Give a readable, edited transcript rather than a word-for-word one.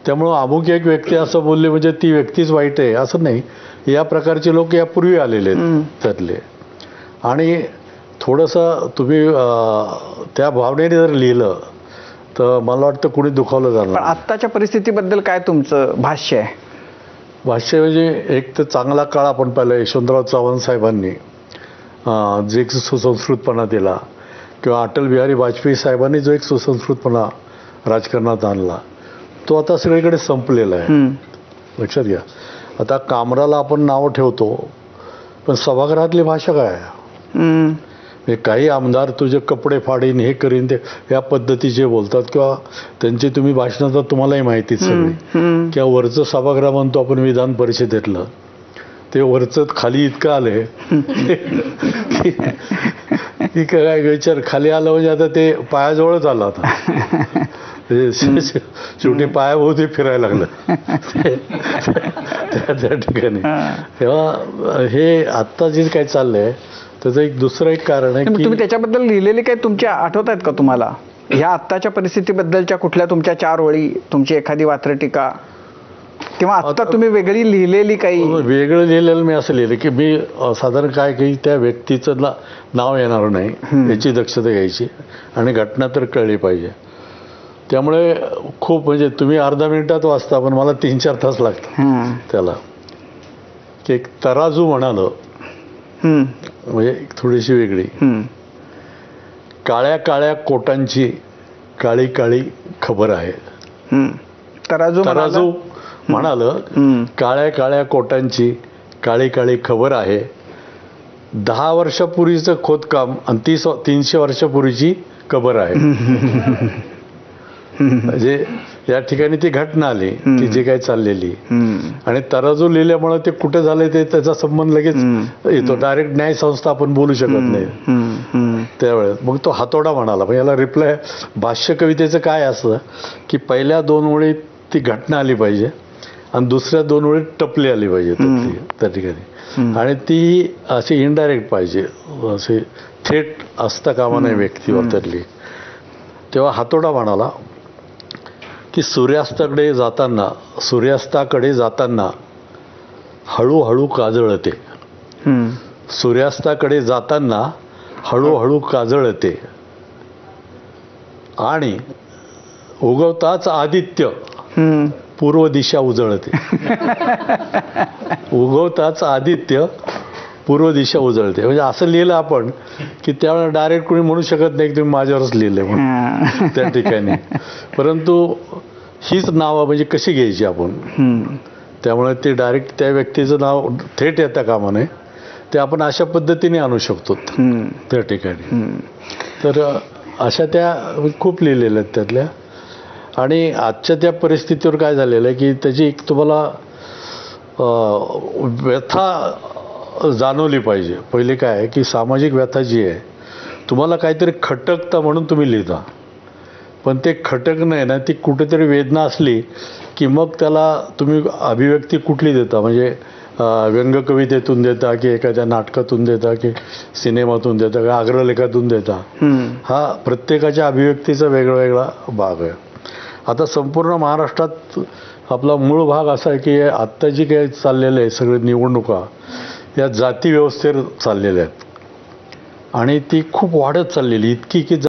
त्यामुळं अमुक एक व्यक्ती असं बोलली म्हणजे ती व्यक्तीच वाईट आहे असं नाही. या प्रकारचे लोक यापूर्वी आलेले आहेत त्यातले. आणि थोडंसं तुम्ही त्या भावनेने जर लिहिलं तर मला वाटतं कुणी दुखावलं जाणार. पण आत्ताच्या परिस्थितीबद्दल काय तुमचं भाष्य आहे? भाष्य म्हणजे एक तर चांगला काळ आपण पाहिला यशवंतराव चव्हाण साहेबांनी जे एक सुसंस्कृतपणा दिला, किंवा अटल बिहारी वाजपेयी साहेबांनी जो एक सुसंस्कृतपणा राजकारणात आणला, तो आता सगळीकडे संपलेला आहे. लक्षात घ्या. आता कामराला आपण नाव ठेवतो, पण सभागृहातली भाषा काय आहे? काही आमदार तुझे कपडे फाडीन, हे करीन, ते या पद्धतीचे बोलतात, किंवा त्यांची तुम्ही भाषणं तर तुम्हालाही माहितीच सगळी. किंवा वरचं सभागृह म्हणतो आपण विधान परिषदेतलं, ते वरचं खाली इतकं आलंय की काय विचार. खाली आलं म्हणजे आता ते पायाजवळच आलं. आता शेवटी पायाभोवती फिरायला लागलं त्या ठिकाणी. तेव्हा हे आत्ता जे काय चाललंय त्याचं एक दुसरं एक कारण आहे की तुम्ही त्याच्याबद्दल लिहिलेले काही तुमच्या आठवत आहेत का तुम्हाला? ह्या आत्ताच्या परिस्थितीबद्दलच्या कुठल्या तुमच्या 4 ओळी, तुमची एखादी वात्रटिका, किंवा आत्ता तुम्ही वेगळी लिहिलेली काही? वेगळं लिहिलेलं मी असं लिहिलं की मी साधारण काय की त्या व्यक्तीचं नाव येणार नाही याची दक्षता घ्यायची, आणि घटना तर कळली पाहिजे. त्यामुळे खूप म्हणजे तुम्ही अर्धा मिनिटात वाचता, पण मला 3-4 तास लागतात त्याला. की एक तराजू म्हणालं म्हणजे थोडीशी वेगळी. काळ्या काळ्या कोटांची काळी काळी खबर आहे. तराजू म्हणालं काळ्या काळ्या कोटांची काळी काळी खबर आहे. 10 वर्षापूर्वीचं खोदकाम आणि 300 वर्षापूर्वीची कबर आहे. म्हणजे या ठिकाणी ती घटना आली की जे काय चाललेली, आणि तराजू लिहिल्यामुळे ते कुठे झाले ते त्याचा संबंध लगेच येतो. डायरेक्ट न्यायसंस्था आपण बोलू शकत नाही त्यावेळेस. मग तो हातोडा म्हणाला. पण याला रिप्लाय भाष्य कवितेचं काय असं की पहिल्या 2 ओळीत ती घटना आली पाहिजे आणि दुसऱ्या 2 ओळीत टपली आली पाहिजे त्या ठिकाणी, आणि ती अशी इनडायरेक्ट पाहिजे, असे थेट असता कामा नये व्यक्तीवर त्यातली. तेव्हा हातोडा म्हणाला की सूर्यास्ताकडे जाताना हळूहळू काजळते. सूर्यास्ताकडे जाताना हळूहळू काजळते, आणि उगवताच आदित्य पूर्व दिशा उजळते. उगवताच आदित्य पूर्व दिशा उजळते. म्हणजे असं लिहिलं आपण की त्यावेळेला डायरेक्ट कोणी म्हणू शकत नाही की तुम्ही माझ्यावरच लिहिलंय म्हणून त्या ठिकाणी. परंतु हीच नावं म्हणजे कशी घ्यायची आपण, त्यामुळे ते डायरेक्ट त्या व्यक्तीचं नाव थेट येता कामा नये, ते आपण अशा पद्धतीने आणू शकतो त्या ठिकाणी. तर अशा त्या खूप लिहिलेल्या आहेत त्यातल्या. आणि आजच्या त्या परिस्थितीवर काय झालेलं आहे की त्याची एक तुम्हाला व्यथा जाणवली पाहिजे. पहिले काय आहे की सामाजिक व्यथा जी आहे, तुम्हाला काहीतरी खटकतं म्हणून तुम्ही लिहिता, पण ते खटकणं आहे ना, ती कुठेतरी वेदना असली की मग त्याला तुम्ही अभिव्यक्ती कुठली देता, म्हणजे व्यंग कवितेतून देता की एखाद्या नाटकातून देता की सिनेमातून देता की अग्रलेखातून देता. हा प्रत्येकाच्या अभिव्यक्तीचा वेगळा भाग आहे. आता संपूर्ण महाराष्ट्रात आपला मूळ भाग असा आहे की आत्ता जी काही चाललेलं आहे सगळे निवडणुका या जाती व्यवस्थेवर चाललेल्या आहेत, आणि ती खूप वाढत चाललेली इतकी की